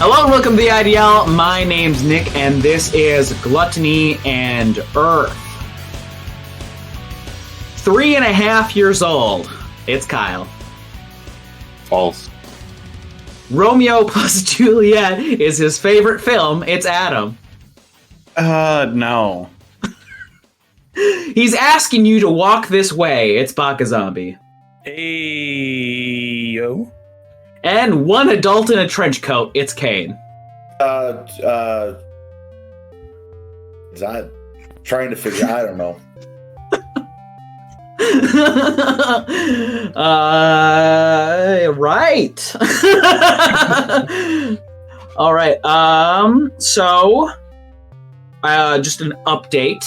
Hello and welcome to the IDL. My name's Nick and this is Gluttony and Earth. 3.5 years old. It's Kyle. False. Romeo plus Juliet is his favorite film. It's Adam. No. He's asking you to walk this way. It's BakaZombie. Hey, yo. And one adult in a trench coat. It's Kane. Is that trying to figure? I don't know. Right. All right. So, just an update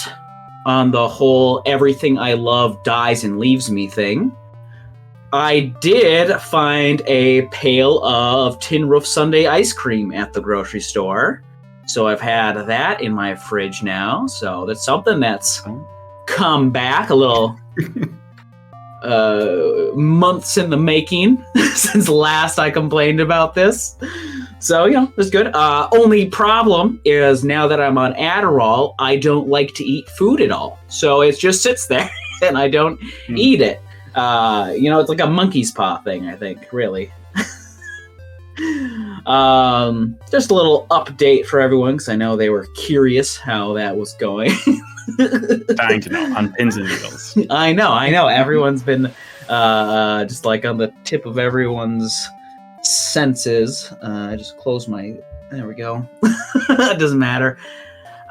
on the whole everything I love dies and leaves me thing. I did find a pail of Tin Roof Sundae ice cream at the grocery store. So I've had that in my fridge now. So that's something that's come back a little months in the making since last I complained about this. So, it's good. Only problem is now that I'm on Adderall, I don't like to eat food at all. So it just sits there and I don't eat it. It's like a monkey's paw thing, I think, really. Just a little update for everyone, because I know they were curious how that was going. Dying to know, on pins and needles. I know. Everyone's been just like on the tip of everyone's senses. I just closed my... There we go. It doesn't matter.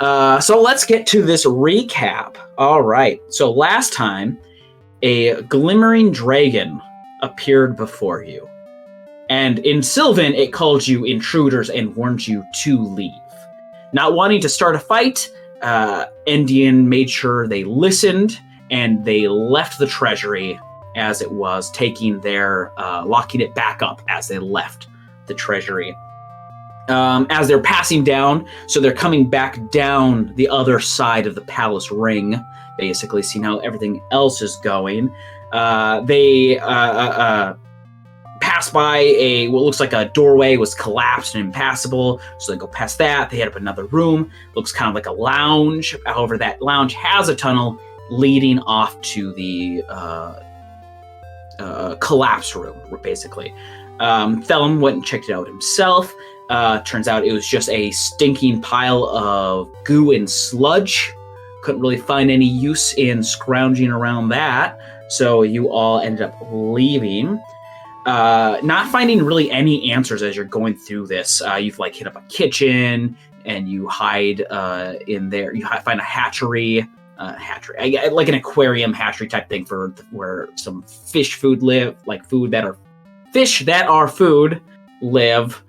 So let's get to this recap. All right. So last time, a glimmering dragon appeared before you. And in Sylvan, it called you intruders and warned you to leave. Not wanting to start a fight, Endien made sure they listened, and they left the treasury as it was, locking it back up as they left the treasury. As they're passing down, so they're coming back down the other side of the palace ring, basically seeing how everything else is going. They pass by what looks like a doorway was collapsed and impassable, so they go past that. They head up another room, looks kind of like a lounge. However, that lounge has a tunnel leading off to the collapse room, basically. Thellum went and checked it out himself. Turns out it was just a stinking pile of goo and sludge. Couldn't really find any use in scrounging around that, so you all ended up leaving. Not finding really any answers as you're going through this. You've hit up a kitchen, and you hide in there. You find a hatchery, like an aquarium hatchery type thing for where some fish food live, like fish that are food live.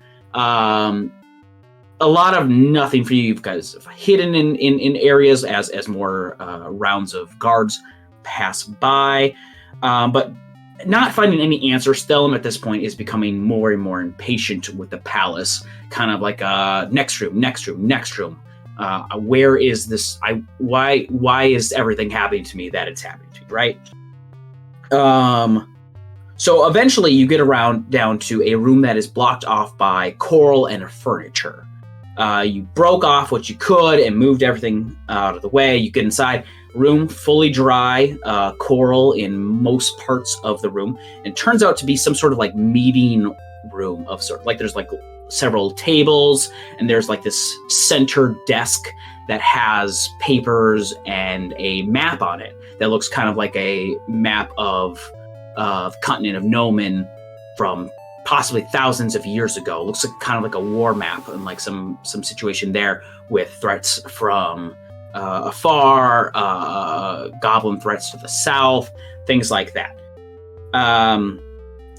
A lot of nothing for you guys hidden in areas as more rounds of guards pass by, but not finding any answers. Thellum at this point is becoming more and more impatient with the palace, kind of like next room. Where is this? Why is everything happening to me that it's happening to me, right? So eventually you get down to a room that is blocked off by coral and furniture. You broke off what you could and moved everything out of the way. You get inside, room fully dry, coral in most parts of the room. And it turns out to be some sort of meeting room of sort. There's several tables, and there's this center desk that has papers and a map on it that looks kind of like a map of the continent of Nomen from possibly thousands of years ago. It looks kind of like a war map and some situation there with threats from afar, goblin threats to the south, things like that.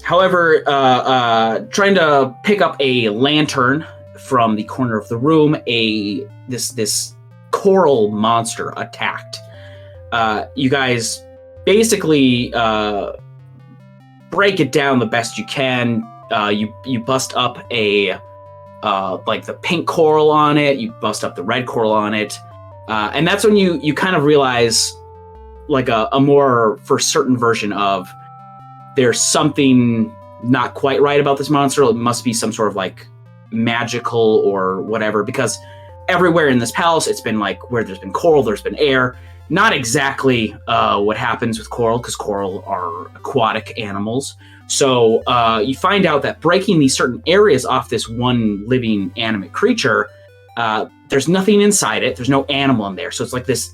However, trying to pick up a lantern from the corner of the room, this coral monster attacked. You guys basically break it down the best you can. You bust up the pink coral on it. You bust up the red coral on it, and that's when you kind of realize a more for certain version of there's something not quite right about this monster. It must be some sort of magical or whatever, because everywhere in this palace, it's been like where there's been coral, there's been air. Not exactly what happens with coral, because coral are aquatic animals. So you find out that breaking these certain areas off this one living animate creature, there's nothing inside it. There's no animal in there. So it's like this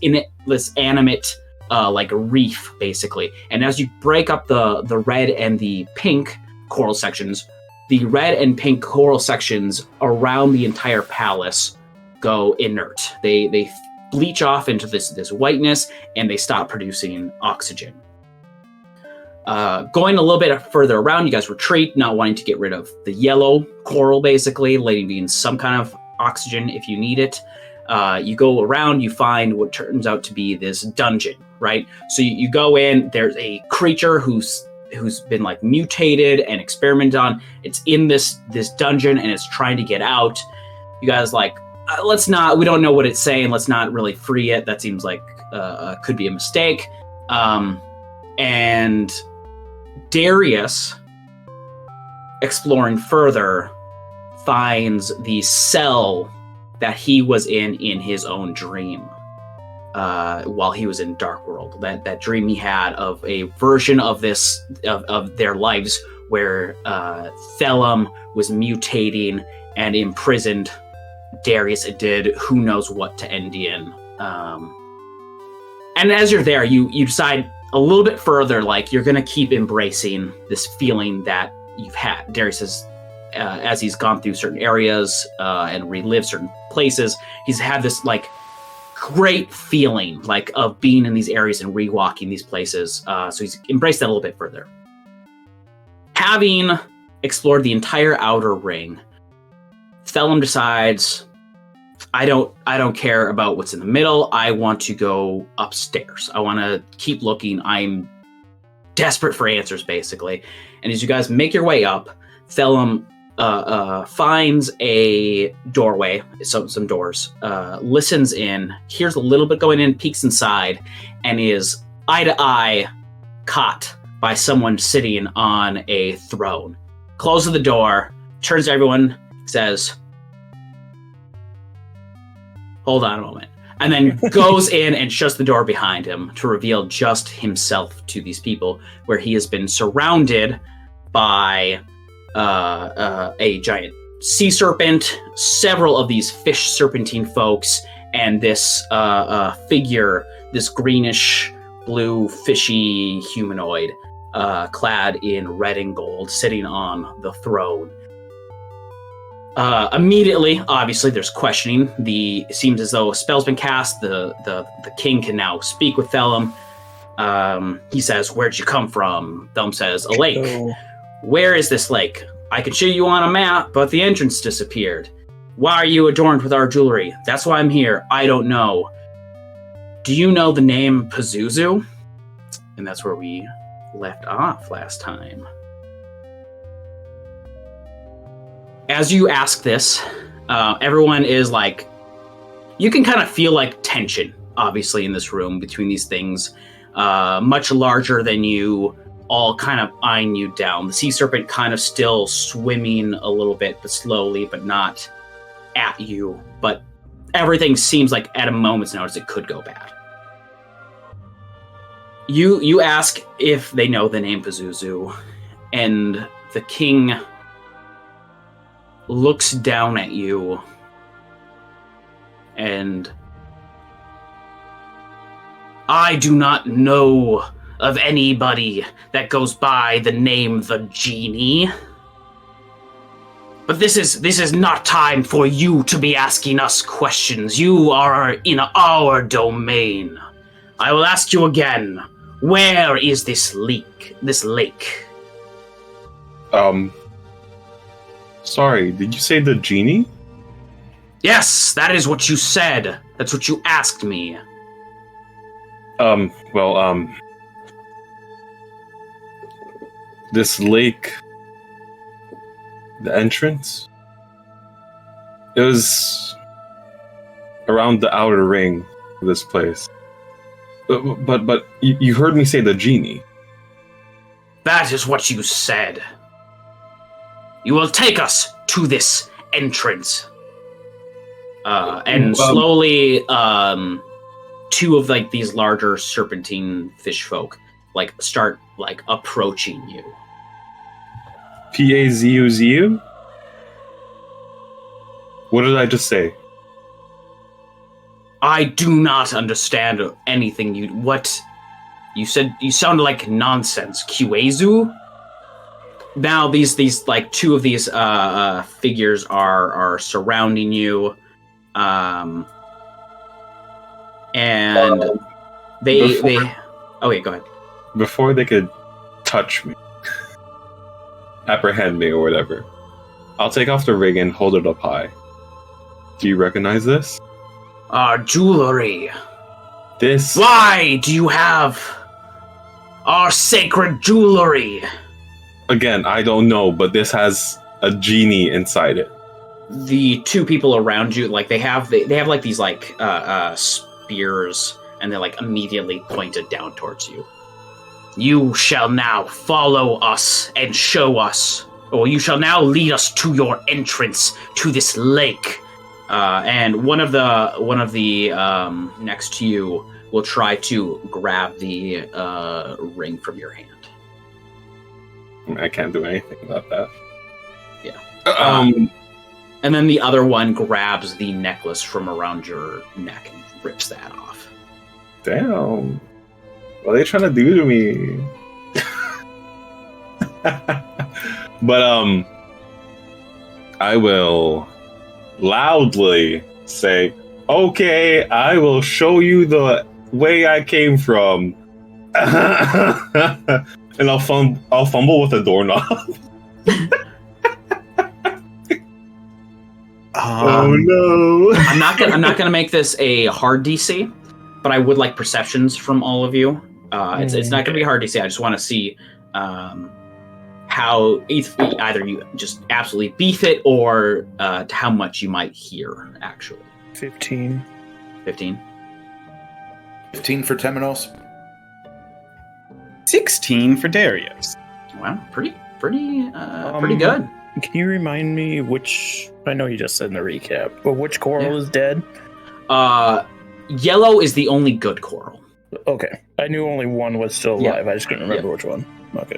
animate like a reef, basically. And as you break up the red and the pink coral sections, the red and pink coral sections around the entire palace go inert. They bleach off into this whiteness, and they stop producing oxygen. Going a little bit further around, you guys retreat, not wanting to get rid of the yellow coral, basically, leaving some kind of oxygen if you need it. You go around, you find what turns out to be this dungeon, right? So you go in, there's a creature who's been like mutated and experimented on. It's in this dungeon, and it's trying to get out. You guys like, we don't know what it's saying. Let's not really free it. That seems like could be a mistake. And Darius, exploring further, finds the cell that he was in his own dream while he was in Dark World. That dream he had of a version of this of their lives where Thellum was mutating and imprisoned Darius. It did who knows what to Endien. And as you're there, you decide a little bit further, like you're going to keep embracing this feeling that you've had. Darius has, as he's gone through certain areas and relived certain places, he's had this like great feeling like of being in these areas and rewalking these places. So he's embraced that a little bit further. Having explored the entire outer ring, Thellum decides, I don't care about what's in the middle. I want to go upstairs. I want to keep looking. I'm desperate for answers, basically. And as you guys make your way up, Thellum finds a doorway, some doors, listens in, hears a little bit going in, peeks inside, and is eye to eye caught by someone sitting on a throne. Closes the door, turns to everyone, says, hold on a moment, and then goes in and shuts the door behind him to reveal just himself to these people, where he has been surrounded by a giant sea serpent, several of these fish serpentine folks, and this figure, this greenish blue fishy humanoid, clad in red and gold, sitting on the throne. Immediately, obviously, there's questioning. It seems as though a spell's been cast. The king can now speak with Thellum. He says, "Where'd you come from?" Thellum says, "A lake." Oh. "Where is this lake?" "I can show you on a map, but the entrance disappeared." "Why are you adorned with our jewelry?" "That's why I'm here." "I don't know." "Do you know the name Pazuzu?" And that's where we left off last time. As you ask this, everyone is like, you can kind of feel like tension, obviously, in this room between these things, much larger than you, all kind of eyeing you down. The sea serpent kind of still swimming a little bit, but slowly, but not at you. But everything seems like at a moment's notice it could go bad. You ask if they know the name Pazuzu, and the king looks down at you and, "I do not know of anybody that goes by the name the Genie. But this is not time for you to be asking us questions. You are in our domain. I will ask you again. Where is this lake? Sorry, did you say the genie? Yes, that is what you said. That's what you asked me. This lake, the entrance, it was around the outer ring of this place. But you heard me say the genie. That is what you said. You will take us to this entrance. And slowly, two of like these larger serpentine fish folk like start like approaching you. PAZUZU? What did I just say? I do not understand anything what you said. You sounded like nonsense. Qezu? Now these like two of these figures are surrounding you. And they okay, go ahead. Before they could touch me, apprehend me or whatever, I'll take off the ring and hold it up high. Do you recognize this? Our jewelry. This. Why do you have our sacred jewelry? Again, I don't know, but this has a genie inside it. The two people around you, like they have like these like spears, and they're like immediately pointed down towards you. You shall now follow us and show us, or you shall now lead us to your entrance to this lake. And one of the next to you will try to grab the ring from your hand. I can't do anything about that. Yeah. And then the other one grabs the necklace from around your neck and rips that off. Damn. What are they trying to do to me? But I will loudly say, okay, I will show you the way I came from. And I'll fumble with a doorknob. Oh no! I'm not gonna make this a hard DC, but I would like perceptions from all of you. It's not gonna be a hard DC. I just want to see how either you just absolutely beef it, or how much you might hear actually. 15. 15 for Temenos. 16 for Darius. Wow, pretty good. Can you remind me which? I know you just said in the recap, but which coral is dead? Yellow is the only good coral. Okay, I knew only one was still alive. I just couldn't remember which one. Okay.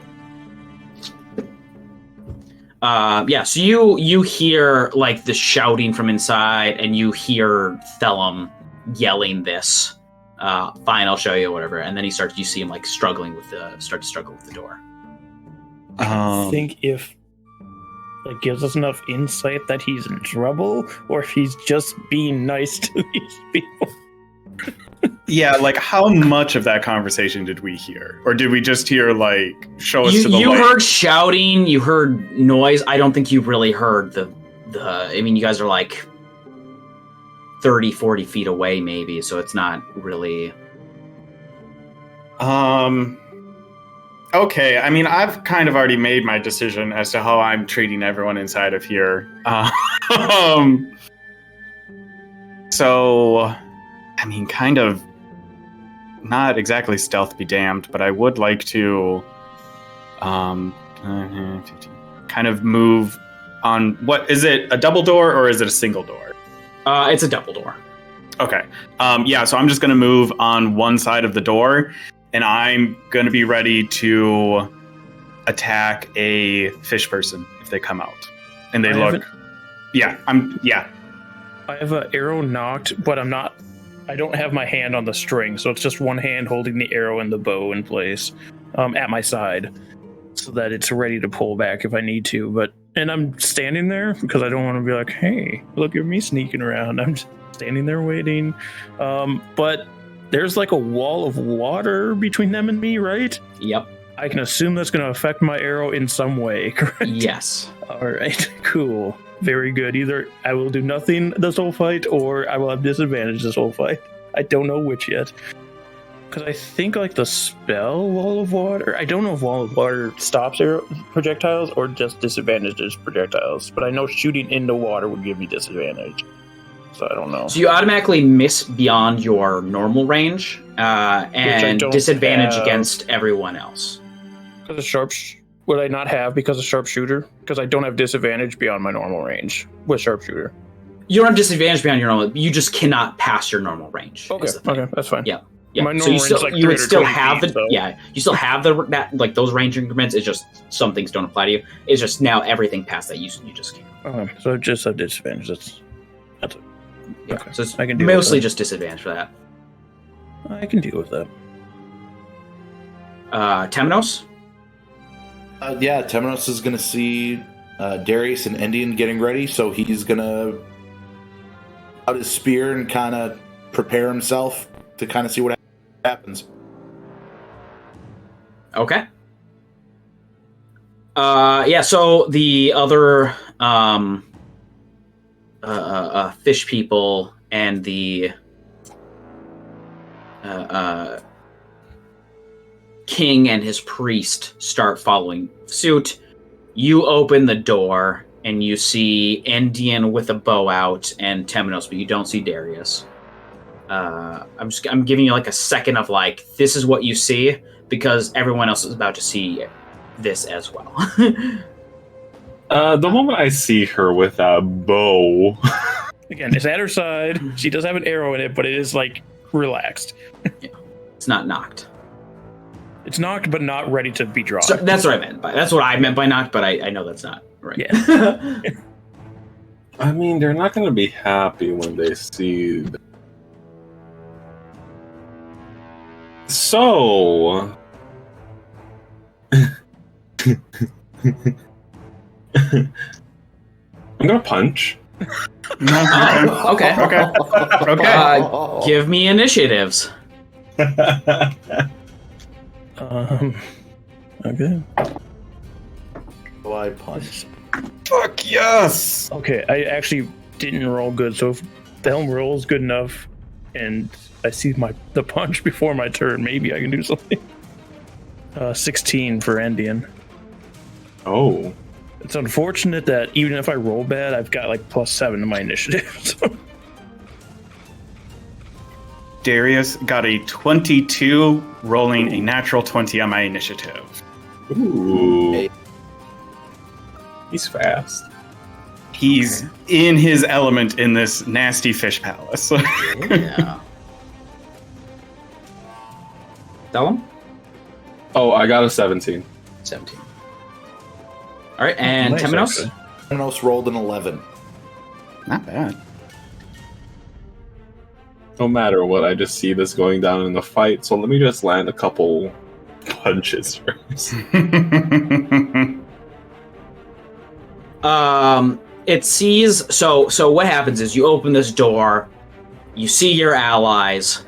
So you hear like the shouting from inside, and you hear Thellum yelling this. Fine, I'll show you, whatever. And then you see him like struggle with the door. I think if that gives us enough insight that he's in trouble, or if he's just being nice to these people. Yeah, like how much of that conversation did we hear? Or did we just hear like, show us to the light? You heard shouting, you heard noise. I don't think you really heard I mean, you guys are like 30, 40 feet away maybe, so it's not really... Okay, I mean, I've kind of already made my decision as to how I'm treating everyone inside of here. So, I mean, kind of not exactly stealth be damned, but I would like to kind of move on. What is it, a double door or is it a single door? It's a double door. Okay. So I'm just going to move on one side of the door, and I'm going to be ready to attack a fish person if they come out. And they look... Yeah. I have an arrow knocked, but I don't have my hand on the string, so it's just one hand holding the arrow and the bow in place at my side, so that it's ready to pull back if I need to. And I'm standing there because I don't want to be like, hey, look at me sneaking around. I'm just standing there waiting. But there's like a wall of water between them and me, right? Yep. I can assume that's going to affect my arrow in some way, correct? Yes. All right, cool. Very good. Either I will do nothing this whole fight, or I will have disadvantage this whole fight. I don't know which yet. Because I think like the spell Wall of Water, I don't know if Wall of Water stops projectiles or just disadvantages projectiles, but I know shooting into water would give me disadvantage. So I don't know. So you automatically miss beyond your normal range, and disadvantage against everyone else. Because of would I not have because of sharpshooter? Because I don't have disadvantage beyond my normal range with sharpshooter. You don't have disadvantage beyond your normal. You just cannot pass your normal range. Okay, that's fine. Yeah. My So normal you still, range is like you would still 320 have the feet, so- you still have that like those range increments. It's just some things don't apply to you. It's just now everything past that you just can't. Okay, so just a disadvantage. That's Yeah. Okay, So it's I can deal with mostly that. just disadvantage for that. I can deal with that. Temenos. Yeah, Temenos is going to see Darius and Endien getting ready, so he's going to out his spear and kind of prepare himself to kind of see what happens. Okay. Yeah. So the other fish people and the king and his priest start following suit. You open the door and you see Endien with a bow out and Temenos, but you don't see Darius. I'm giving you like a second of like, this is what you see, because everyone else is about to see this as well. The moment I see her with a bow, Again, it's at her side. She does have an arrow in it, but it is like relaxed. It's not knocked. It's knocked, but not ready to be drawn. So that's what I meant by that's what I meant by knocked, but I know that's not right. Yeah. I mean, they're not going to be happy when they see. So, I'm gonna punch. Okay. Okay. Give me initiatives. Okay. Oh, I punch. Fuck yes! Okay, I actually didn't roll good, so if Thellum rolls good enough and I see the punch before my turn, maybe I can do something. 16 for Endien. Oh. It's unfortunate that even if I roll bad, I've got like +7 to my initiative. So. Darius got a 22, rolling a natural 20 on my initiative. Ooh. Hey. He's fast. He's in his element in this nasty fish palace. Yeah. Thellum? Oh, I got a 17. 17. All right, and Nice, Temenos? actually. Temenos rolled an 11. Not bad. No matter what, I just see this going down in the fight, so let me just land a couple punches first. It sees so what happens is you open this door, you see your allies,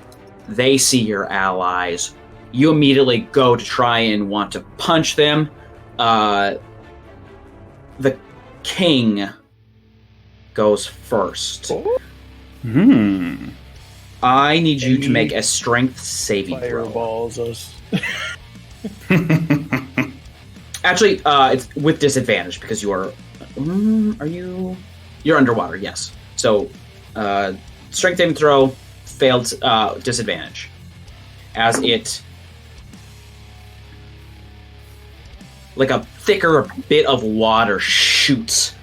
they see your allies, you immediately go to try and want to punch them. The king goes first. I need you to make a strength saving throw. Fireballs us. Actually, it's with disadvantage because you are. You're underwater, yes. So, strength saving throw failed disadvantage. As it. Like a thicker bit of water shoots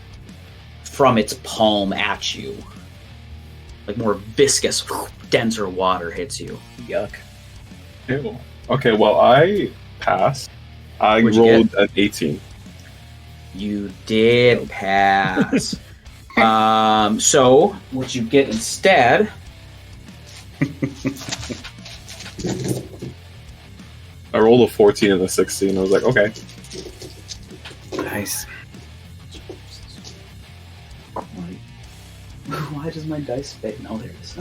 from its palm at you. Like more viscous, denser water hits you. Yuck. Ew. Okay, well, I passed. I What'd you rolled an 18. You did pass. So what you get instead I rolled a 14 and a 16. I was like, okay. Nice. Why does my dice fit? No, there it is.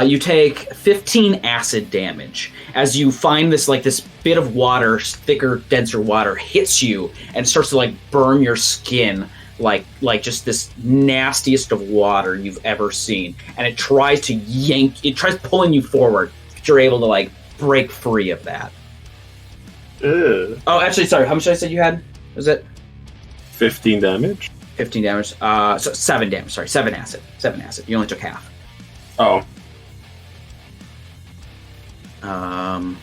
You take 15 acid damage as you find this bit of water, thicker, denser water, hits you and starts to burn your skin like just this nastiest of water you've ever seen. And it tries pulling you forward, but you're able to break free of that. Ugh. Oh, actually, sorry. How much did I say you had? Was it 15 damage? 15 damage? So 7 damage. Sorry, 7 acid. 7 acid. You only took half. Oh. And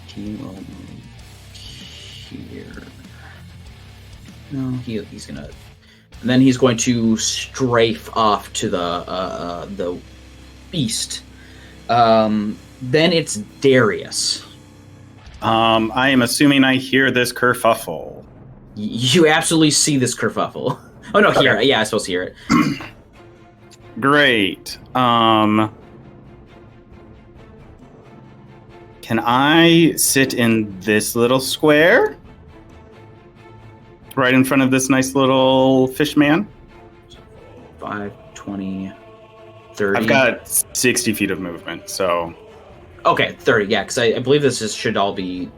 he will move here. No, he's gonna. And then he's going to strafe off to the east. Then it's Darius. I am assuming I hear this kerfuffle. You absolutely see this kerfuffle. Oh no, hear it. Yeah, I'm supposed to hear it. Great. Can I sit in this little square? Right in front of this nice little fish man? 5, 20, 30. I've got 60 feet of movement, so... Okay, 30, yeah, because I believe should all be...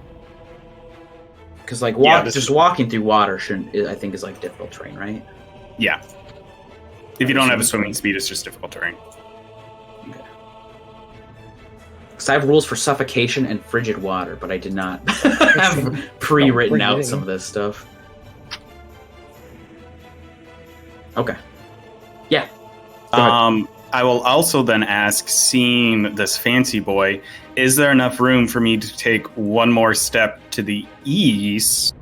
Because, like, just walking through water I think is, like, difficult terrain, right? Yeah. If you don't have a swimming speed, it's just difficult terrain. Okay. Because I have rules for suffocation and frigid water, but I did not have pre-written out some of this stuff. Okay. Yeah. I will also then ask, seeing this fancy boy, is there enough room for me to take one more step to the east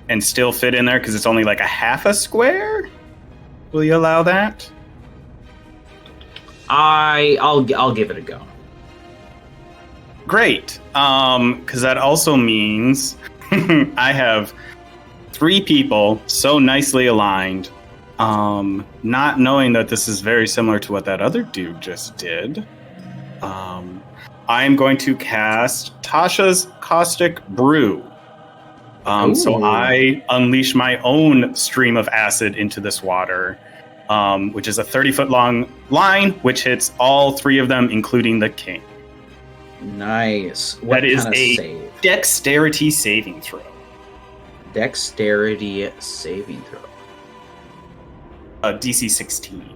and still fit in there because it's only like a half a square? Will you allow that? I'll give it a go. Great. Because that also means I have 3 people so nicely aligned. Not knowing that this is very similar to what that other dude just did. I'm going to cast Tasha's Caustic Brew. So I unleash my own stream of acid into this water, which is a 30-foot long line, which hits all 3 of them, including the king. Nice. What that is kind of a save? Dexterity saving throw. Dexterity saving throw. DC 16.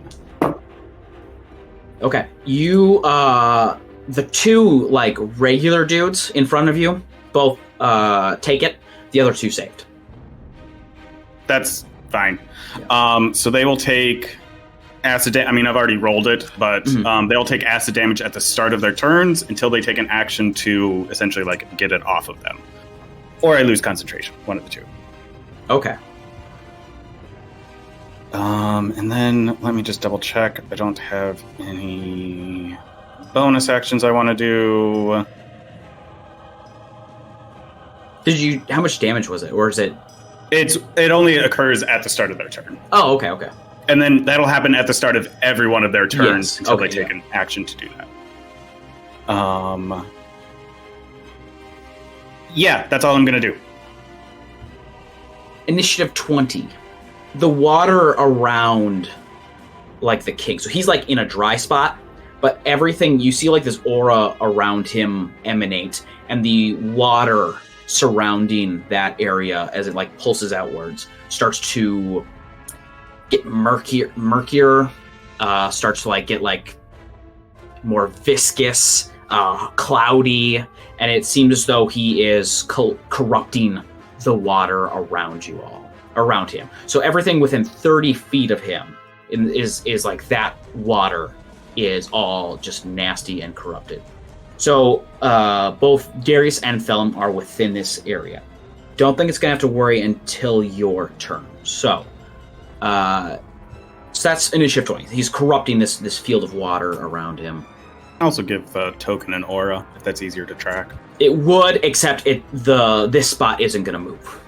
Okay. You, the 2, like, regular dudes in front of you, both, take it. The other 2 saved. That's fine. Yeah. So they will take acid I mean, I've already rolled it, but they'll take acid damage at the start of their turns until they take an action to essentially, like, get it off of them. Or I lose concentration. One of the 2. Okay. And then let me just double check. I don't have any bonus actions I want to do. How much damage was it? Or is it? It only occurs at the start of their turn. Oh, okay. And then that'll happen at the start of every one of their turns until they take an action to do that. Yeah, that's all I'm going to do. Initiative 20. The water around, like, the king. So he's, like, in a dry spot, but everything, you see, like, this aura around him emanate, and the water surrounding that area, as it, like, pulses outwards, starts to get murkier, starts to, like, get, like, more viscous, cloudy, and it seems as though he is corrupting the water around him. So everything within 30 feet of him is like that water is all just nasty and corrupted. So both Darius and Thellum are within this area. Don't think it's going to have to worry until your turn. So that's initiative 20. He's corrupting this field of water around him. I also give token an aura, if that's easier to track. It would, except this spot isn't going to move.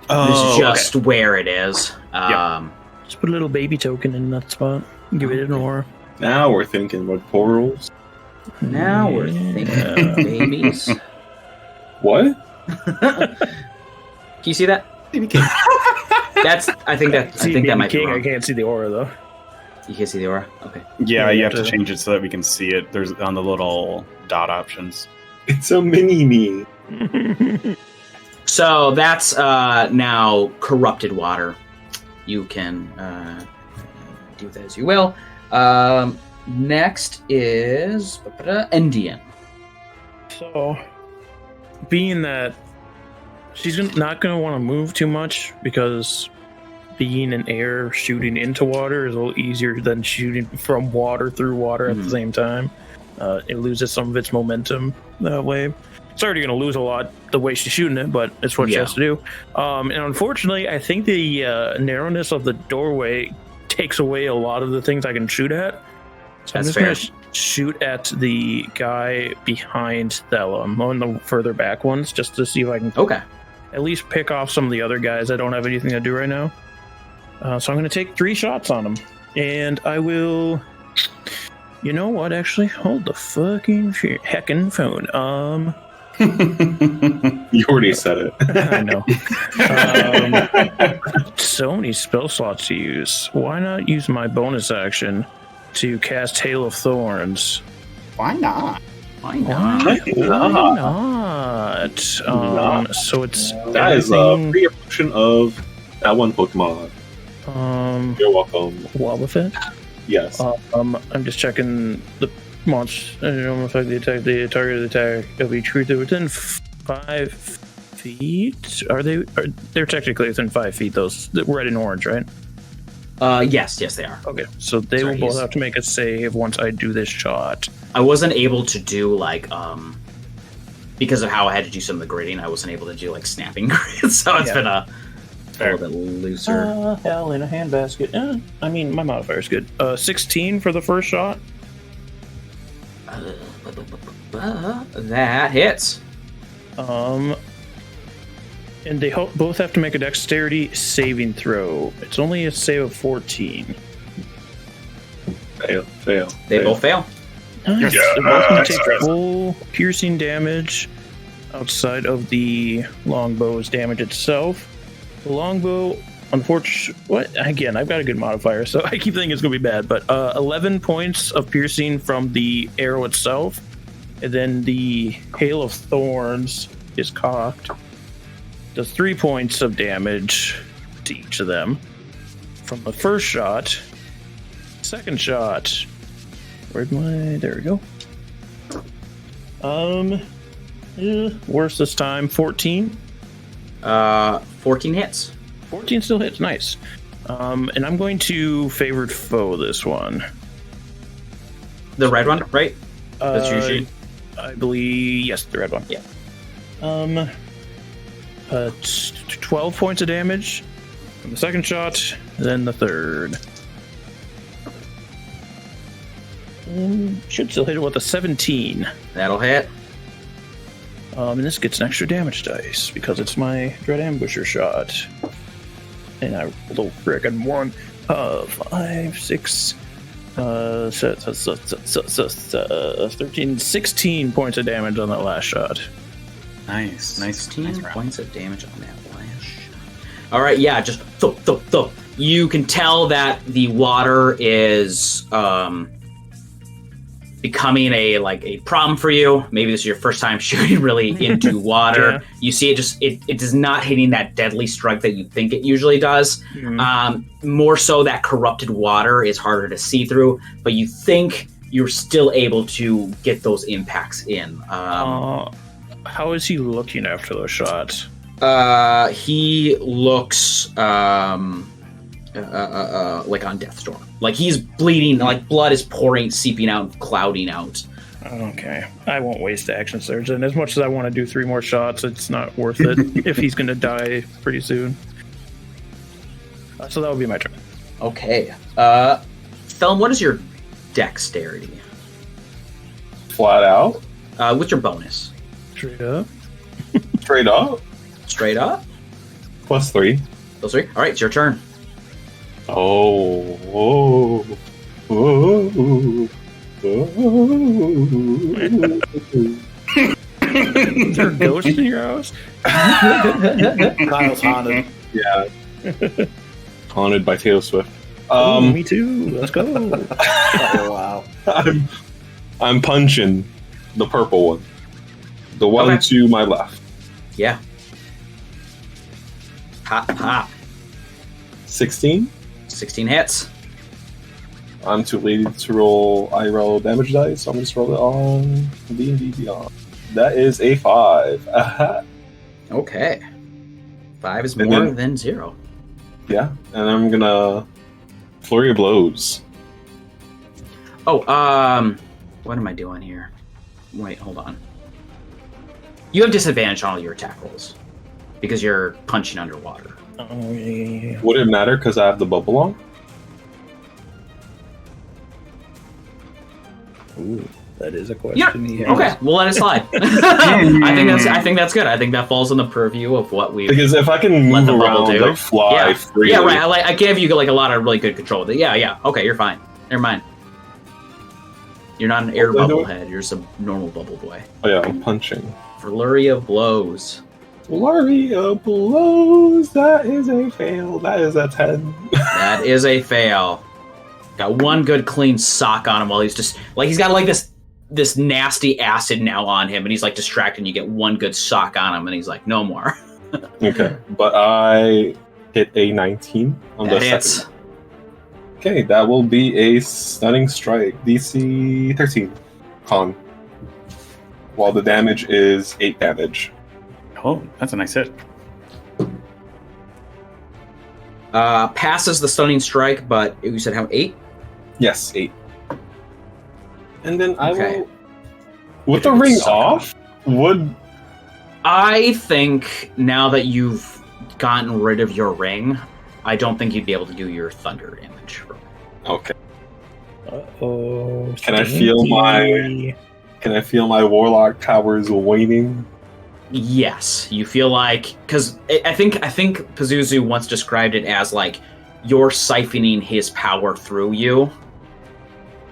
Oh, this is just where it is. Just put a little baby token in that spot. Give it an aura. Now we're thinking about portals. Now we're thinking babies. What? Can you see that? Baby king. I think that might be wrong. I can't see the aura though. You can see the aura? Okay. Yeah, you have to change it so that we can see it. There's on the little dot options. It's a mini-me. So that's now corrupted water. You can do that as you will. Next is Endien. So, being that she's not going to want to move too much because being in air shooting into water is a little easier than shooting from water through water at the same time. It loses some of its momentum that way. It's already going to lose a lot the way she's shooting it, but it's what she has to do. And unfortunately, I think the narrowness of the doorway takes away a lot of the things I can shoot at. So I'm just going to shoot at the guy behind Thellum, on the further back ones, just to see if I can at least pick off some of the other guys that don't have anything to do right now. So I'm going to take 3 shots on him. And I will... You know what, actually? Hold the fucking heckin' phone. You already said it. I know. So many spell slots to use. Why not use my bonus action to cast Hail of Thorns? Why not? Why not? Why not? So it's that is a free evolution of that one Pokemon. You're welcome. Wobbuffet? Yes. I'm just checking the monster. I don't know if I can attack the target of the attack of each creature within 5 feet. They're technically within 5 feet. Those red and orange, right? Yes, they are. Okay, so they will both have to make a save once I do this shot. I wasn't able to do because of how I had to do some of the grading. I wasn't able to do snapping grids, so it's been a little bit looser. Hell in a handbasket. I mean, my modifier's good. 16 for the first shot. That hits. And they both have to make a dexterity saving throw. It's only a save of 14. Fail. They both fail. Nice. They're both going to take full piercing damage outside of the longbow's damage itself. The longbow, unfortunately, again, I've got a good modifier, so I keep thinking it's going to be bad, but 11 points of piercing from the arrow itself, and then the Hail of Thorns is cocked. Does 3 points of damage to each of them from the first shot. Second shot. There we go. Worse this time. 14. 14 hits. 14 still hits. Nice. And I'm going to favored foe this one. The red one, right? That's usually. I believe yes, the red one. Yeah. 12 points of damage from the second shot, then the third. Should still hit it with a 17. That'll hit. And this gets an extra damage dice because it's my Dread Ambusher shot. And I rolled a frickin' 1, 5, 6, 13, 16 points of damage on that last shot. Nice. 16 points of damage on that last shot. All right, yeah, just thump. You can tell that the water is becoming a problem for you. Maybe this is your first time shooting really into water. Yeah. You see it is not hitting that deadly strike that you think it usually does. More so that corrupted water is harder to see through, but you think you're still able to get those impacts in. How is he looking after those shots? He looks like on death's door. Like he's bleeding, like blood is pouring, seeping out, clouding out. Okay. I won't waste action surge. And as much as I want to do 3 more shots, it's not worth it if he's going to die pretty soon. So that would be my turn. Okay. Thellum, what is your dexterity? Flat out? What's your bonus? Straight up. Straight up? Straight up? +3. Those 3? All right, it's your turn. Oh. Is there a ghost in your house? Kyle's haunted. Yeah. Haunted by Taylor Swift. Me too. Let's go. Oh, wow. I'm punching the purple one. The one to my left. Yeah. Pop. 16. 16 hits. I'm too lazy to roll IRL damage dice, so I'm going to roll it on D&D Beyond. That is a 5. Okay. 5 is more than 0. Yeah, and I'm gonna flurry of blows. Oh, what am I doing here? Wait, hold on. You have disadvantage on all your attack rolls because you're punching underwater. Oh, yeah. Would it matter because I have the bubble on? Ooh, that is a question. Yeah. Okay, we'll let it slide. I think that's good. I think that falls in the purview of what we. Because if I can Let move the bubble around, do. like fly freely. Yeah, right. I gave you like a lot of really good control. Yeah. Okay, you're fine. Never mind. You're not an air What am I bubble doing? head. You're just a normal bubble boy. Oh yeah, I'm punching. Flurry of blows. Flurry of blows. That is a fail. That is a 10. That is a fail. Got one good clean sock on him while he's just like he's got like this nasty acid now on him, and he's like distracted. And you get one good sock on him, and he's like, no more. Okay, but I hit a 19 on That the hits. second. Okay, that will be a stunning strike. DC 13 con. While the damage is 8 damage. Oh, that's a nice hit. Passes the stunning strike, but you said how 8? Yes, 8. And then I Okay. will. With the ring off, would. I think now that you've gotten rid of your ring, I don't think you'd be able to do your thunder damage. Okay. Uh-oh. Can I feel my warlock powers waning? Yes, you feel like because I think Pazuzu once described it as like you're siphoning his power through you,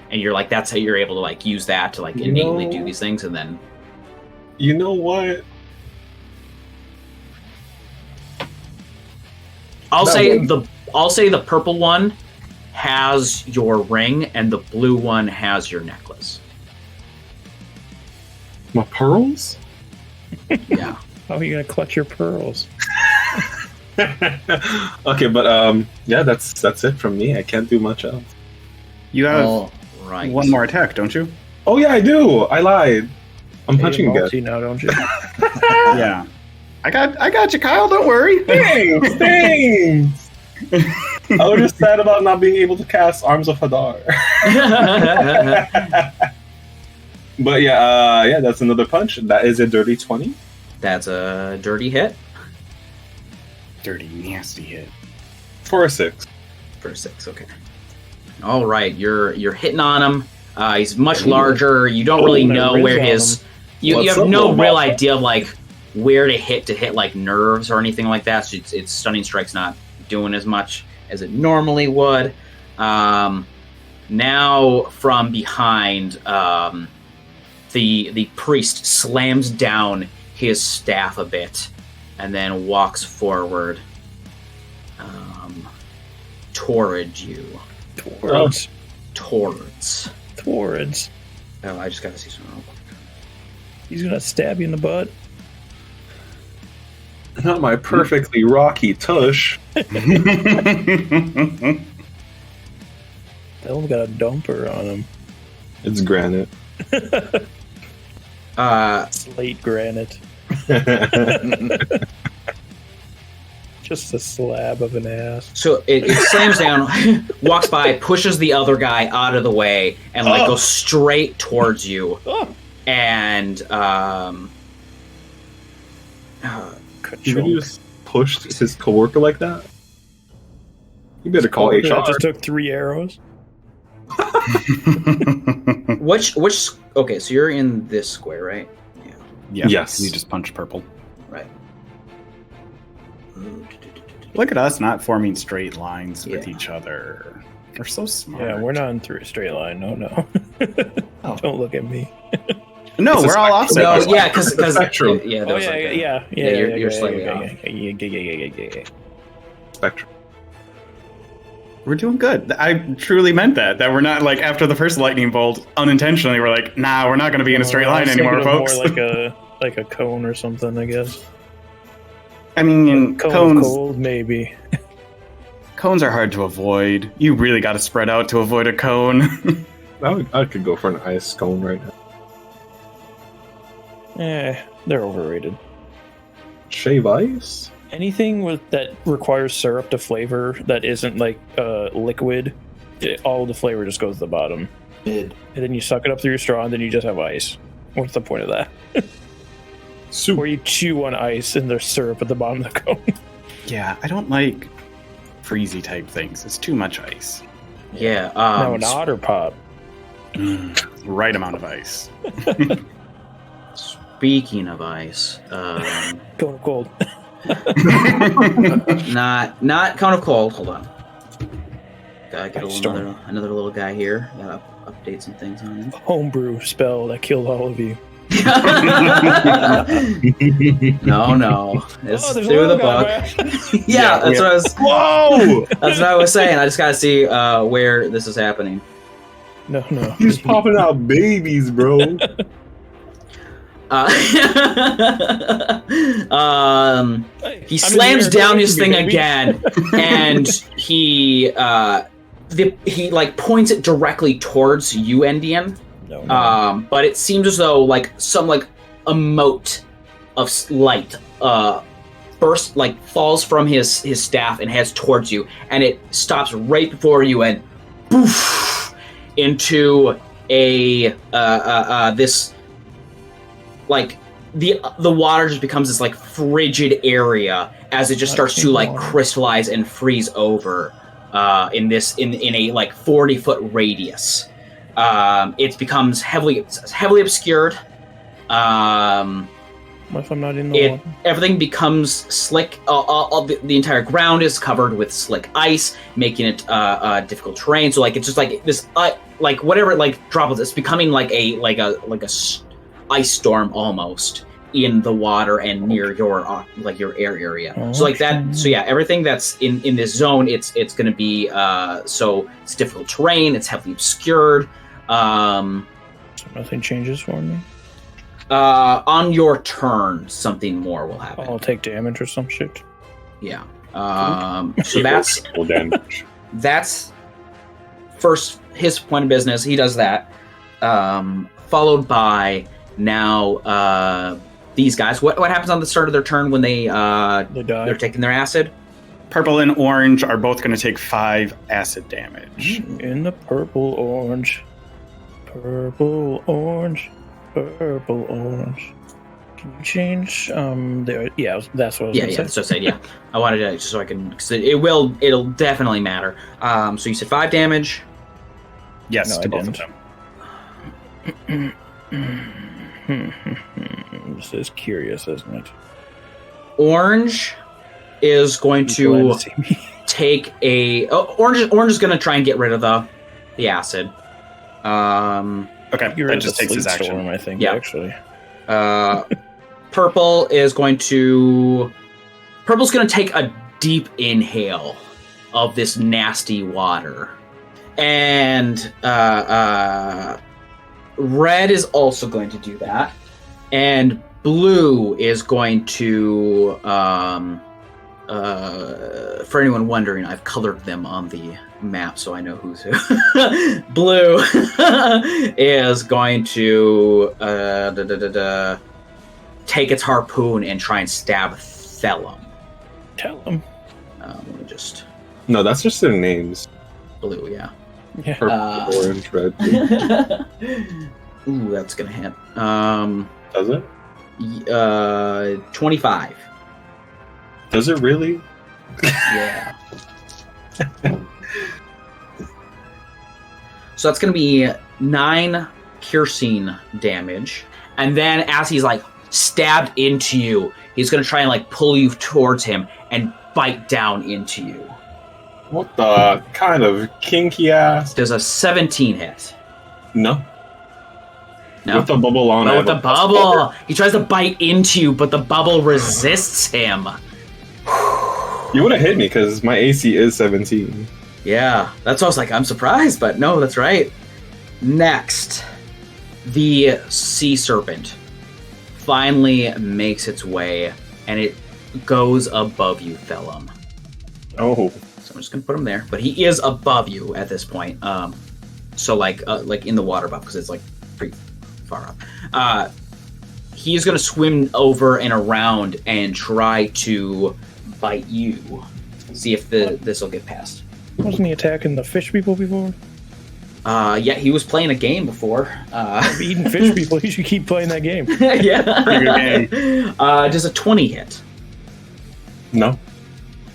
and you're like that's how you're able to like use that to like innately do these things, and then You know what? I'll say the purple one has your ring, and the blue one has your necklace. My pearls? Yeah. How are you gonna clutch your pearls? Okay, but yeah, that's it from me. I can't do much else. You have All right. one more attack, don't you? Oh yeah, I do. I lied. I'm punching again. multi now, don't you? Yeah. I got you, Kyle. Don't worry. Thanks. I was just sad about not being able to cast Arms of Hadar. But yeah, that's another punch. That is a dirty 20. That's a dirty hit Dirty, nasty hit. For a 6. for 6. Okay. All right, you're hitting on him. He's much larger. You don't really know where his. You What's have up, no little real motherfucker? idea of like where to hit like nerves or anything like that. So it's stunning strike's not doing as much as it normally would. Now from behind, the priest slams down his staff a bit and then walks forward towards you. Towards. Oh, I just gotta see something. He's gonna stab you in the butt. Not my perfectly rocky tush. Thellum got a dumper on him. It's granite. Slate granite. Just a slab of an ass. So it slams down, walks by, pushes the other guy out of the way, and like goes straight towards you. Oh, And You really just pushed his coworker like that? You better call HR. I just took 3 arrows. which okay, so you're in this square, right? Yeah. Yeah. Yes. You just punch purple. Right. Look at us not forming straight lines with Yeah. each other. We're so smart. Yeah, we're not in through a straight line. No. Oh. Don't look at me. No, It's a we're all offset. No, It's yeah, like- because it's a spectrum. yeah, Oh there's yeah, like a- yeah. you're slightly off. Yeah. Spectrum. We're doing good. I truly meant that. That we're not like after the first lightning bolt, unintentionally, we're like, nah, we're not going to be in a straight line anymore, folks. More like a cone or something, I guess. I mean, Cone of cones cold, maybe. cones are hard to avoid. You really got to spread out to avoid a cone. I could go for an ice cone right now. They're overrated. Shave ice? Anything that requires syrup to flavor that isn't like liquid, all the flavor just goes to the bottom. Mid. And then you suck it up through your straw, and then you just have ice. What's the point of that? Soup. Or you chew on ice and there's syrup at the bottom of the cone. Yeah, I don't like freezy type things. It's too much ice. Yeah. No, an otter pop. Right amount of ice. Speaking of ice, Cone of cold. not cone of cold. Hold on. Gotta get Ice storm. another little guy here. Gotta update some things on him. Homebrew spell that killed all of you. No. It's there's through a the little guy, book. Yeah, that's what I was. Whoa! That's what I was saying. I just gotta see where this is happening. No. He's popping out babies, bro. He slams down his thing again, and he like points it directly towards you, Endien. No. But it seems as though like some like a mote of light burst, like falls from his staff and heads towards you, and it stops right before you and poof into a this like the water just becomes this like frigid area as it just starts to like crystallize and freeze over in a like 40-foot radius. It becomes heavily obscured. What if I'm not in the water? Everything becomes slick. The entire ground is covered with slick ice, making it difficult terrain. So like it's just like this, like whatever, like droplets. It's becoming like a ice storm almost in the water and near your your air area. So like that. So yeah, everything that's in this zone, it's going to be so it's difficult terrain. It's heavily obscured. So nothing changes for me. On your turn, something more will happen. I'll take damage or some shit. Yeah. So that's full damage. That's first his point of business. He does that. Followed by now these guys. What happens on the start of their turn when they die? They're taking their acid? Purple and orange are both going to take 5 acid damage. In the purple orange. Purple orange. Purple orange. Can you change there? Yeah, that's what I was gonna say. That's what I said. Yeah, I wanted to just so I can. Cause it'll definitely matter. So you said 5 damage. Yes, No, to I both didn't. of them. This is curious, isn't it? Orange is going to take a. Orange is going to try and get rid of the acid. Okay, You're that at just the takes his sleep action. storm, I think. Yeah. Actually. Purple is going to. Purple's going to take a deep inhale of this nasty water, and red is also going to do that, and blue is going to. For anyone wondering, I've colored them on the map so I know who's who. Blue is going to take its harpoon and try and stab Thellum. Tell him. Let me just... No, that's just their names. Blue, yeah. Yeah. Purple, orange, red. Ooh, that's gonna hit. Does it? 25. Does it really? Yeah. So that's going to be 9 piercing damage. And then as he's like stabbed into you, he's going to try and like pull you towards him and bite down into you. What the kind of kinky ass? Does a 17 hit? No. No. With the bubble on But it. with the bubble, he tries to bite into you, but the bubble resists him. You would have hit me because my AC is 17. Yeah, that's why I was like, I'm surprised, but no, that's right. Next, the sea serpent finally makes its way, and it goes above you, Thellum. Oh. So I'm just gonna put him there, but he is above you at this point. So like in the water buff because it's like pretty far up. He's gonna swim over and around and try to bite you. See if this will get past. Wasn't he attacking the fish people before? Yeah, he was playing a game before. Eating fish people, you should keep playing that game. Yeah. Pretty good game. Does a 20 hit? No.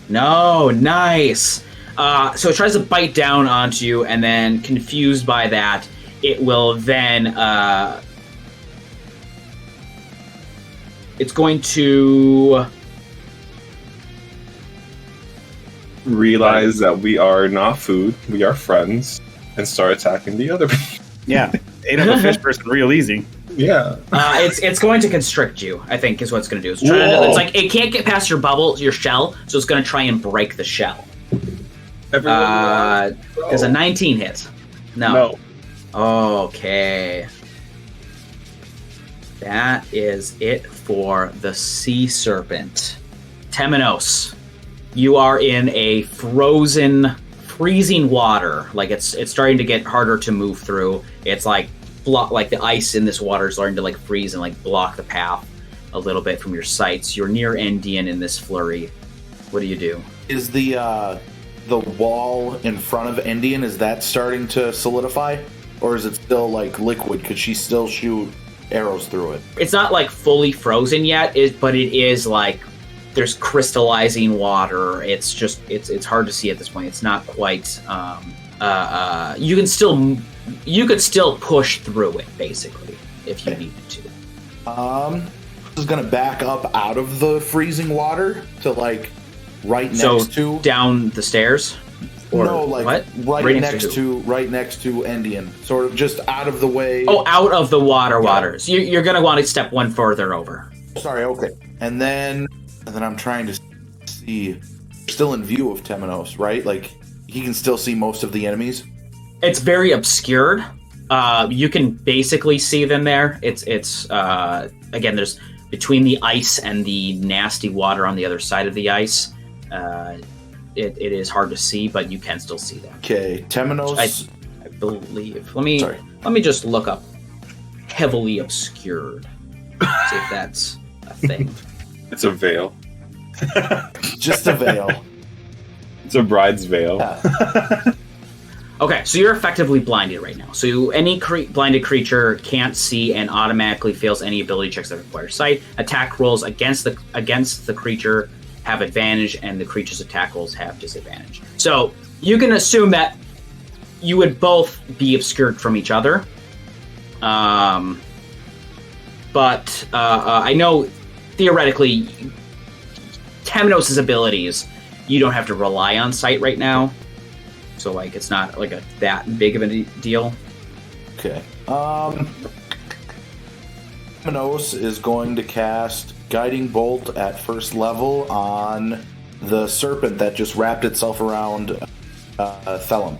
No, nice. So it tries to bite down onto you, and then, confused by that, it will then... it's going to... Realize that we are not food, we are friends, and start attacking the other people. Yeah, ate up a fish person real easy. Yeah. It's going to constrict you, I think, is what it's going to do. It's like, it can't get past your bubble, your shell, so it's going to try and break the shell. Does a 19 hit? No. Okay. That is it for the sea serpent. Temenos, you are in a freezing water. Like it's starting to get harder to move through. It's like the ice in this water is starting to like freeze and like block the path a little bit from your sights. You're near Endien in this flurry. What do you do? Is the wall in front of Endien, is that starting to solidify, or is it still like liquid? Could she still shoot arrows through it? It's not like fully frozen yet, but it is like there's crystallizing water. It's just it's hard to see at this point. It's not quite. You could still push through it basically if you needed to. Is gonna back up out of the freezing water to like right next to down the stairs. Or no, like what? right next to Endien, sort of just out of the way. Oh, out of the waters. You're gonna want to step one further over. Sorry, okay. And then I'm trying to see. Still in view of Temenos, right? Like he can still see most of the enemies. It's very obscured. You can basically see them there. It's again, there's between the ice and the nasty water on the other side of the ice. It is hard to see, but you can still see them. Okay, Temenos. I believe. Let me just look up heavily obscured. See if that's a thing. It's a veil. Just a veil. It's a bride's veil. Yeah. Okay, so you're effectively blinded right now. So any blinded creature can't see and automatically fails any ability checks that require sight. Attack rolls against the creature have advantage, and the creature's attack rolls have disadvantage. So you can assume that you would both be obscured from each other. But I know theoretically, Temenos' abilities, you don't have to rely on sight right now. So like it's not like that big of a deal. Okay. Temenos is going to cast Guiding Bolt at first level on the serpent that just wrapped itself around Thellum.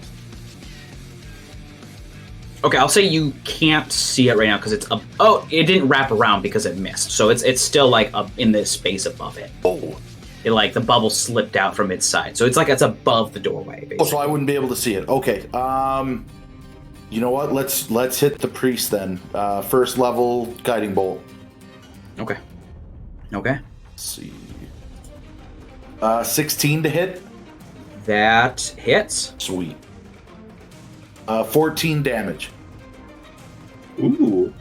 Okay, I'll say you can't see it right now because it's up. Oh, it didn't wrap around because it missed. So it's still like up in the space above it. Oh. It like the bubble slipped out from its side. So it's like it's above the doorway, basically. Oh, so I wouldn't be able to see it. Okay. You know what? Let's hit the priest then. First level Guiding Bolt. Okay. Let's see. 16 to hit. That hits. Sweet. 14 damage. Ooh.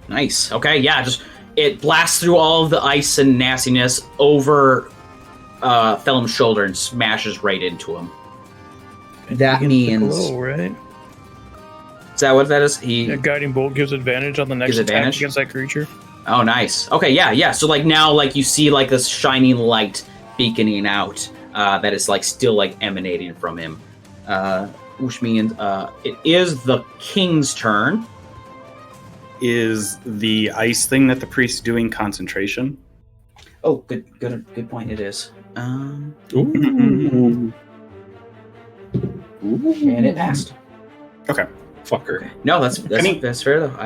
Nice. Okay, yeah, just it blasts through all of the ice and nastiness over Thellum's shoulder and smashes right into him. That means... Glow, right? Is that what that is? A Guiding Bolt gives advantage on the next attack against that creature. Oh, nice. Okay, yeah. So like now, like you see like this shining light beaconing out that is like still like emanating from him, which means it is the king's turn. Is the ice thing that the priest's doing concentration? Oh, good point. It is. Ooh. And it passed. Okay. Fucker. Okay. No, that's fair though.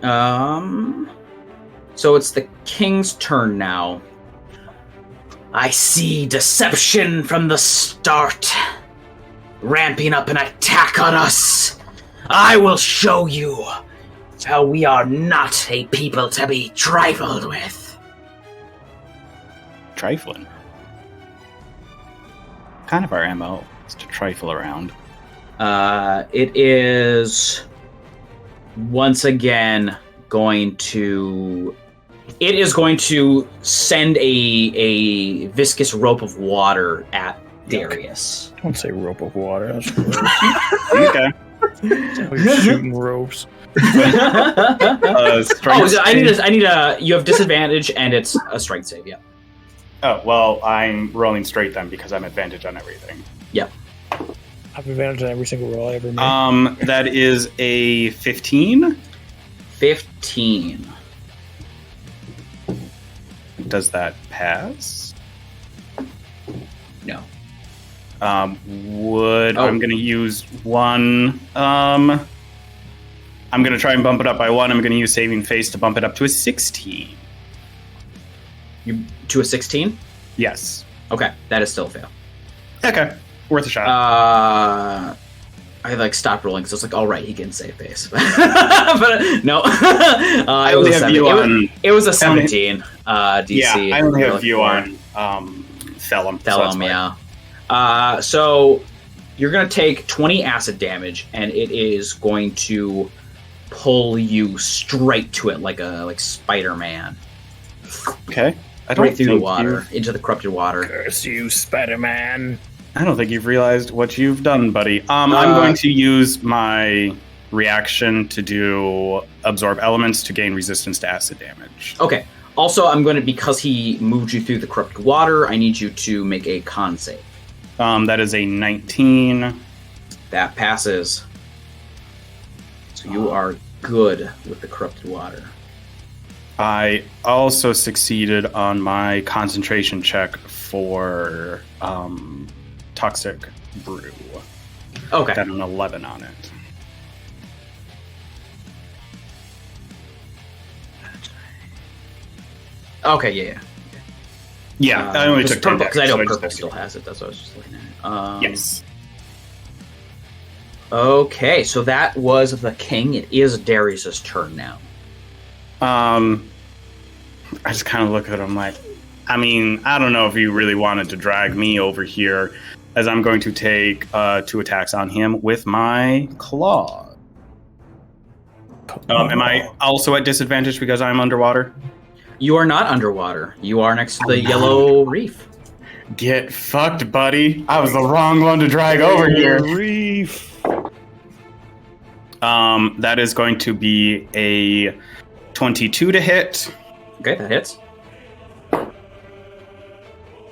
Yeah. So it's the king's turn now. I see deception from the start, ramping up an attack on us. I will show you how we are not a people to be trifled with. trifling. Kind of our MO is to trifle around. It is once again going to. It is going to send a viscous rope of water at Darius. Don't say rope of water. That's gross. Okay. You're shooting ropes. I need a. You have disadvantage, and it's a strength save. Yeah. Oh, well, I'm rolling straight then because I'm advantage on everything. Yep. I have advantage on every single roll I ever made. That is a 15. 15. Does that pass? No. I'm going to use one. I'm going to try and bump it up by one. I'm going to use Saving Face to bump it up to a 16. You to a 16? Yes. Okay, that is still a fail. Okay, worth a shot. I stopped rolling because I was like, all right, he can save base, but no. I only have view on. It was a 17 DC. Yeah, I only have view on Thellum. Thellum, yeah. So you're gonna take 20 acid damage, and it is going to pull you straight to it like Spider-Man. Okay. Right through the water, into the corrupted water. Curse you, Spider-Man. I don't think you've realized what you've done, buddy. I'm going to use my reaction to do absorb elements to gain resistance to acid damage. Okay. Also, I'm going to, because he moved you through the corrupted water, I need you to make a con save. That is a 19. That passes. So you are good with the corrupted water. I also succeeded on my concentration check for Toxic Brew. Okay. Got an 11 on it. Okay, yeah. Yeah, I only took 10 because I know so purple just still has it. That's what I was just looking at. Yes. Okay, so that was the king. It is Darius's turn now. I just kind of look at him like, I mean, I don't know if you really wanted to drag me over here, as I'm going to take 2 attacks on him with my claw. Am I also at disadvantage because I'm underwater? You are not underwater. You are next to the yellow reef. Get fucked, buddy. I was the wrong one to drag over here. Reef. That is going to be a 22 to hit. Okay, that hits.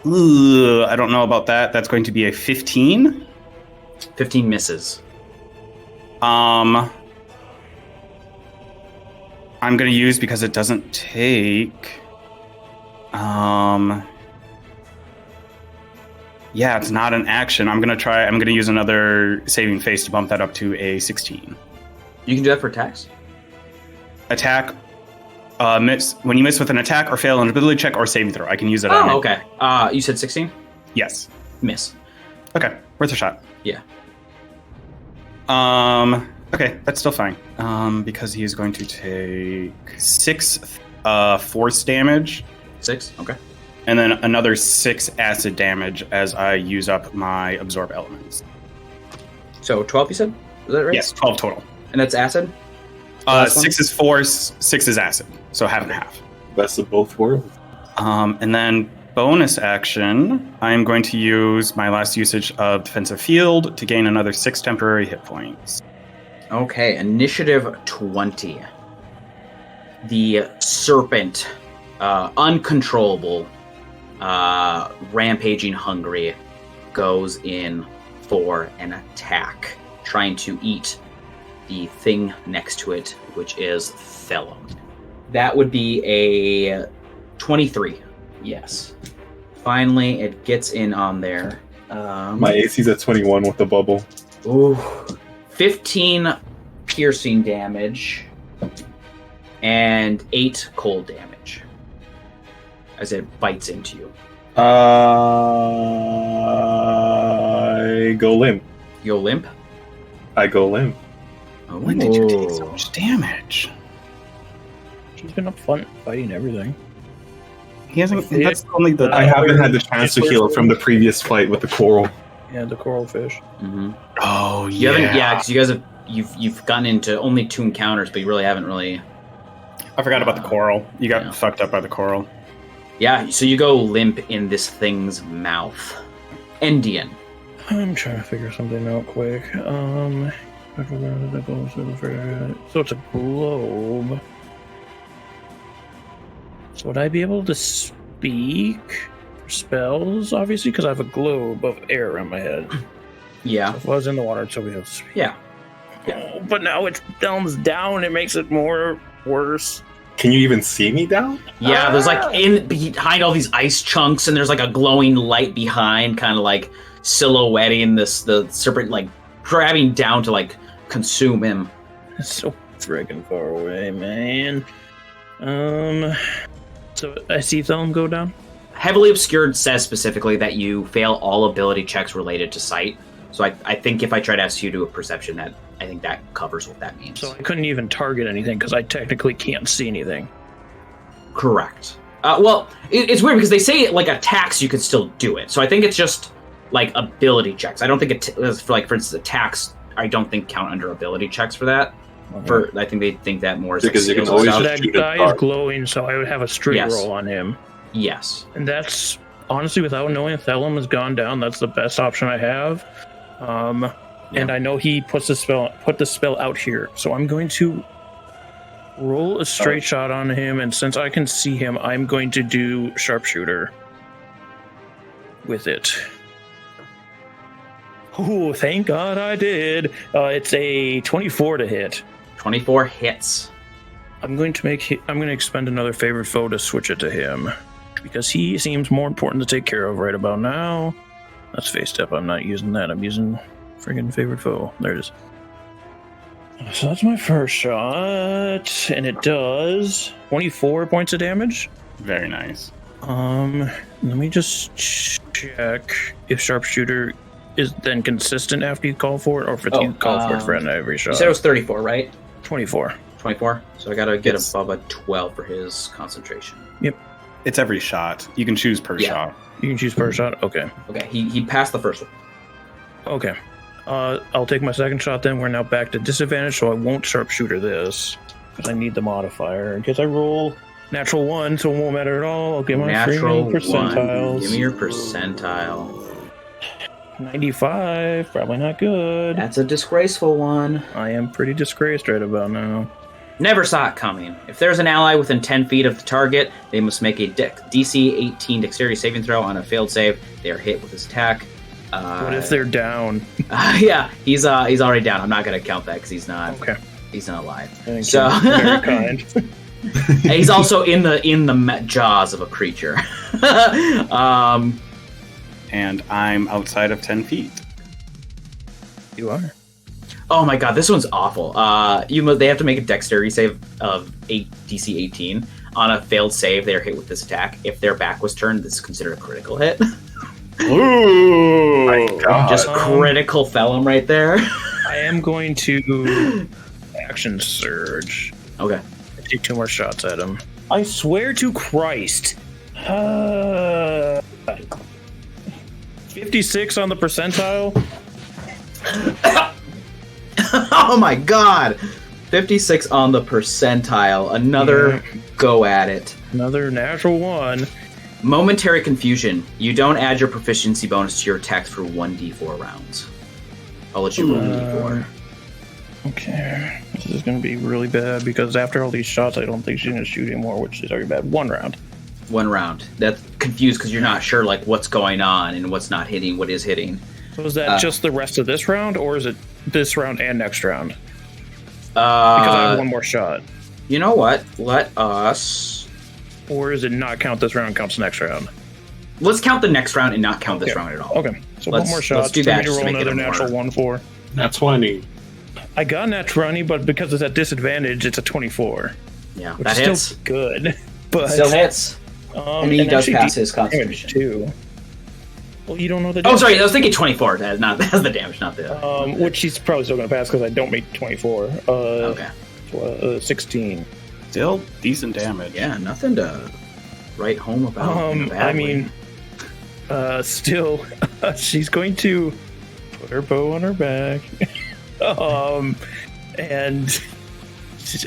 I don't know about that. That's going to be a 15. 15 misses. I'm going to use, because it doesn't take... Yeah, it's not an action. I'm going to use another saving face to bump that up to a 16. You can do that for attacks? Attack. Miss when you miss with an attack or fail an ability check or saving throw. I can use it on it. Okay. You said 16? Yes. Miss. Okay, worth a shot. Yeah. Okay, that's still fine. Because he is going to take 6 force damage. 6? Okay. And then another 6 acid damage as I use up my absorb elements. So 12, you said? Is that right? Yes, 12 total. And that's acid? 6 is force, 6 is acid. So half and half. Best of both worlds. And then bonus action, I'm going to use my last usage of defensive field to gain another 6 temporary hit points. Okay, initiative 20. The serpent, uncontrollable, rampaging hungry, goes in for an attack, trying to eat the thing next to it, which is Thellum. That would be a 23. Yes. Finally, it gets in on there. My AC's at 21 with the bubble. Ooh. 15 piercing damage and 8 cold damage as it bites into you. I go limp. You go limp? I go limp. Oh. When did you take so much damage? She's been up front fighting everything. He hasn't. That's only the. I haven't had the chance to heal from the previous fight with the coral. Yeah, the coral fish. Mm-hmm. Oh You yeah. haven't, because you guys have you've gotten into only 2 encounters, but you really haven't really. I forgot about the coral. You got Yeah. fucked up by the coral. Yeah, so you go limp in this thing's mouth. Endien. I'm trying to figure something out quick. So it's a globe. So would I be able to speak for spells? Obviously, because I have a globe of air in my head. Yeah. If I was in the water, so we have to speak. Yeah. Oh, but now it thumbs down. It makes it more worse. Can you even see me down? Yeah, there's like behind all these ice chunks, and there's like a glowing light behind, kind of like silhouetting the serpent, like grabbing down to like consume him. It's so friggin' far away, man. So I see Thellum go down. Heavily Obscured says specifically that you fail all ability checks related to sight. So I think if I try to ask you to do a perception, that I think that covers what that means. So I couldn't even target anything because I technically can't see anything. Correct. Well, it's weird because they say like attacks you can still do it. So I think it's just like ability checks. I don't think for instance attacks. I don't think count under ability checks for that. Okay. I think they think that more as Because like you can skills and always stuff. So that shoot a guy is dart. glowing, so I would have a straight Yes. roll on him. Yes. And that's honestly, without knowing Thellum has gone down, that's the best option I have. And I know he put the spell out here, so I'm going to roll a straight shot on him, and since I can see him, I'm going to do sharpshooter with it. Oh, thank God I did. It's a 24 to hit. 24 hits. I'm going to expend another favorite foe to switch it to him because he seems more important to take care of right about now. That's face step. I'm not using that. I'm using friggin' favorite foe. There it is. So that's my first shot, and it does 24 points of damage. Very nice. Let me just check if sharpshooter is then consistent after you call for it, or if it's you call for it every shot. You said it was 34, right? 24. 24. So I gotta get Yes. above a 12 for his concentration. It's every shot. You can choose per Yeah. shot. You can choose per shot. Okay. Okay, he passed the first one. Okay. I'll take my second shot then. We're now back to disadvantage, so I won't sharpshooter this because I need the modifier. In case I roll natural 1, so it won't matter at all. I'll get my Natural freaking percentiles. 1. Give me your percentile. 95. Probably not good. That's a disgraceful one. I am pretty disgraced right about now. Never saw it coming. If there's an ally within 10 feet of the target, they must make a DC 18 dexterity saving throw. On a failed save, they are hit with this attack. What if they're down? Yeah, he's already down. I'm not gonna count that because he's not alive. Thank So you. Very kind. he's also in the jaws of a creature. And I'm outside of 10 feet. You are. Oh my god, this one's awful. They have to make a dexterity save of DC 18. On a failed save, they are hit with this attack. If their back was turned, this is considered a critical hit. Ooh! My God. Just critical Thellum right there. I am going to action surge. Okay. I take 2 more shots at him. I swear to Christ. 56 on the percentile. Oh my god. 56 on the percentile. Another go at it. Another natural 1. Momentary confusion. You don't add your proficiency bonus to your attacks for 1d4 rounds. I'll let you roll 1d4. Okay. This is going to be really bad because after all these shots, I don't think she's going to shoot anymore, which is already bad. 1 round. 1 round. That's confused because you're not sure like what's going on and what's not hitting, what is hitting. So is that just the rest of this round, or is it this round and next round? Because I have 1 more shot. You know what? Let us... Or is it not count this round, counts next round? Let's count the next round and not count this round at all. Okay, so Let's- 1 more shot. let's do that just roll to make it another a more- natural 1 for. That's 20. I got nat 20, but because it's at disadvantage, it's a 24. Yeah, Which that is hits. still good. But Still hits. And he does actually pass his damage concentration. too. Well, you don't know the Oh, damage. sorry, I was thinking 24. That's the damage, not the... Which he's probably still going to pass because I don't make 24. okay. 16. Still decent damage. Yeah, nothing to write home about? I mean, still, she's going to put her bow on her back. And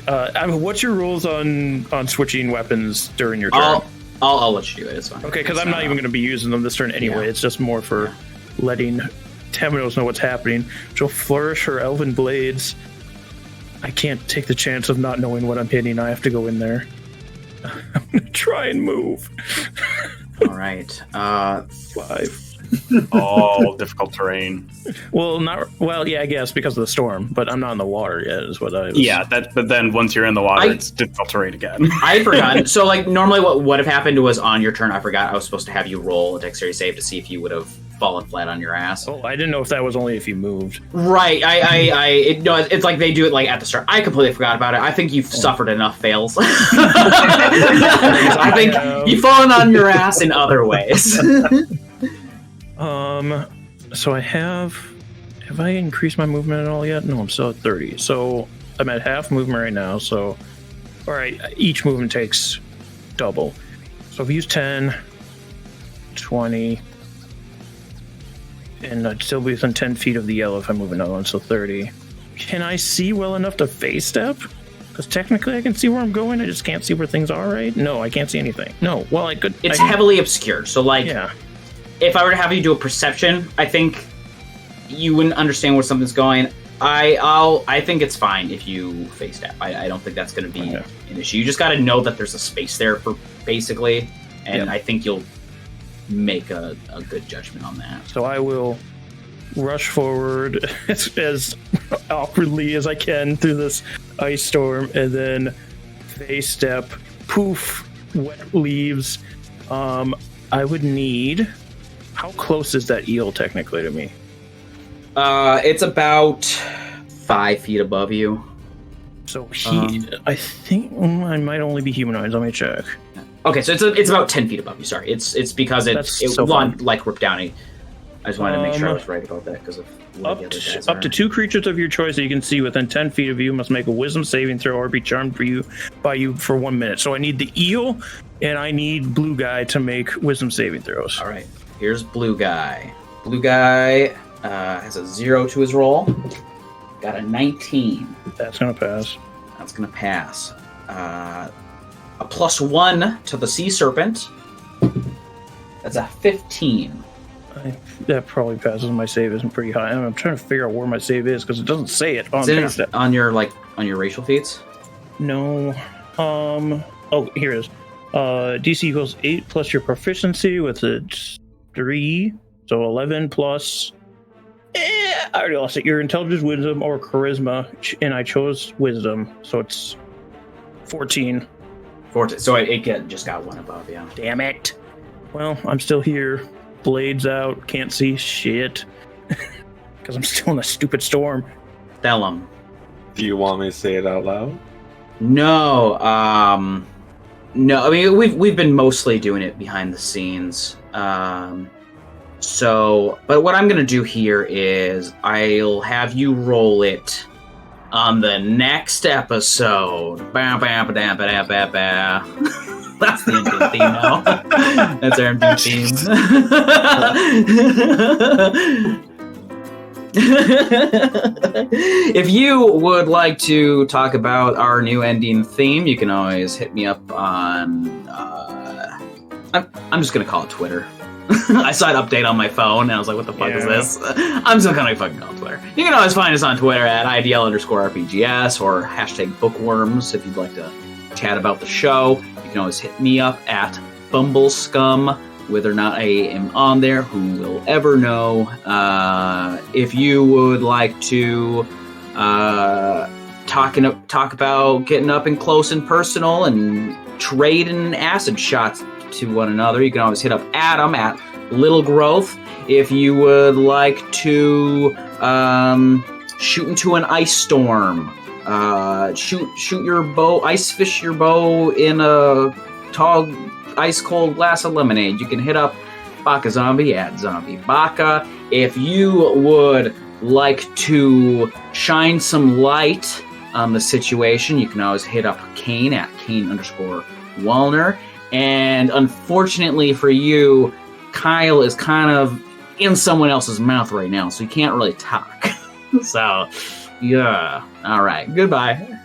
I mean, what's your rules on switching weapons during your turn? I'll let you do it. It's fine. Okay, because I'm not even going to be using them this turn anyway. Yeah. It's just more for letting Temenos know what's happening. She'll flourish her elven blades. I can't take the chance of not knowing what I'm hitting. I have to go in there. I'm going to try and move. All right. 5. All difficult terrain. Well, yeah, I guess because of the storm, but I'm not in the water yet, is what I was... Yeah, but then once you're in the water, it's difficult terrain again. I forgot. So, like, normally what would have happened was on your turn, I forgot I was supposed to have you roll a dexterity save to see if you would have fallen flat on your ass. Oh, I didn't know if that was only if you moved. Right. It's like they do it like at the start. I completely forgot about it. I think you've suffered enough fails. I think you've fallen on your ass in other ways. So have I increased my movement at all yet? No, I'm still at 30. So I'm at half movement right now. So, all right, each movement takes double. So I've used 10, 20, and I'd still be within 10 feet of the yellow if I move another one, so 30. Can I see well enough to phase step? Because technically I can see where I'm going, I just can't see where things are, right? No, I can't see anything. No, well, I could... It's heavily obscured, so like... Yeah. If I were to have you do a perception, I think you wouldn't understand where something's going. I think it's fine if you face step. I don't think that's going to be an issue. You just got to know that there's a space there for basically, and I think you'll make a good judgment on that. So I will rush forward as awkwardly as I can through this ice storm, and then face step, poof, wet leaves. I would need... How close is that eel technically to me? It's about 5 feet above you. So I think I might only be humanoids. Let me check. Okay, so it's about 10 feet above you. Sorry, it's because it so like ripped down. I just wanted to make sure I was right about that because of up to 2 creatures of your choice that you can see within 10 feet of you must make a wisdom saving throw or be charmed by you for 1 minute. So I need the eel and I need blue guy to make wisdom saving throws. All right. Here's Blue Guy. Blue Guy has a 0 to his roll. Got a 19. That's going to pass. That's going to pass. A +1 to the Sea Serpent. That's a 15. That probably passes. My save isn't pretty high. I'm trying to figure out where my save is because it doesn't say it on your racial feats. No. Oh, here it is. DC equals 8 plus your proficiency with a 3, so 11 plus. I already lost it. Your intelligence, wisdom, or charisma, and I chose wisdom, so it's 14. 14. So it just got 1 above, yeah. Damn it. Well, I'm still here. Blades out. Can't see shit. Because I'm still in a stupid storm. Thellum. Do you want me to say it out loud? No. No, I mean, we've been mostly doing it behind the scenes. But what I'm going to do here is I'll have you roll it on the next episode. That's the Endien theme now. That's our Endien theme. If you would like to talk about our new Endien theme, you can always hit me up on... I'm just going to call it Twitter. I saw an update on my phone, and I was like, what the fuck is this? I'm still going to fucking call it Twitter. You can always find us on Twitter at IDL_RPGS or #bookworms if you'd like to chat about the show. You can always hit me up at Bumblescum. Whether or not I am on there, who will ever know? If you would like to talk about getting up and close and personal and trading acid shots to one another, you can always hit up Adam at Little Growth. If you would like to shoot into an ice storm, shoot your bow, ice fish your bow in a tall ice cold glass of lemonade, you can hit up BakaZombie at ZombieBaka. If you would like to shine some light on the situation, you can always hit up Kane at Kane_Wallner. And unfortunately for you, Kyle is kind of in someone else's mouth right now, so he can't really talk. So, yeah. All right. Goodbye.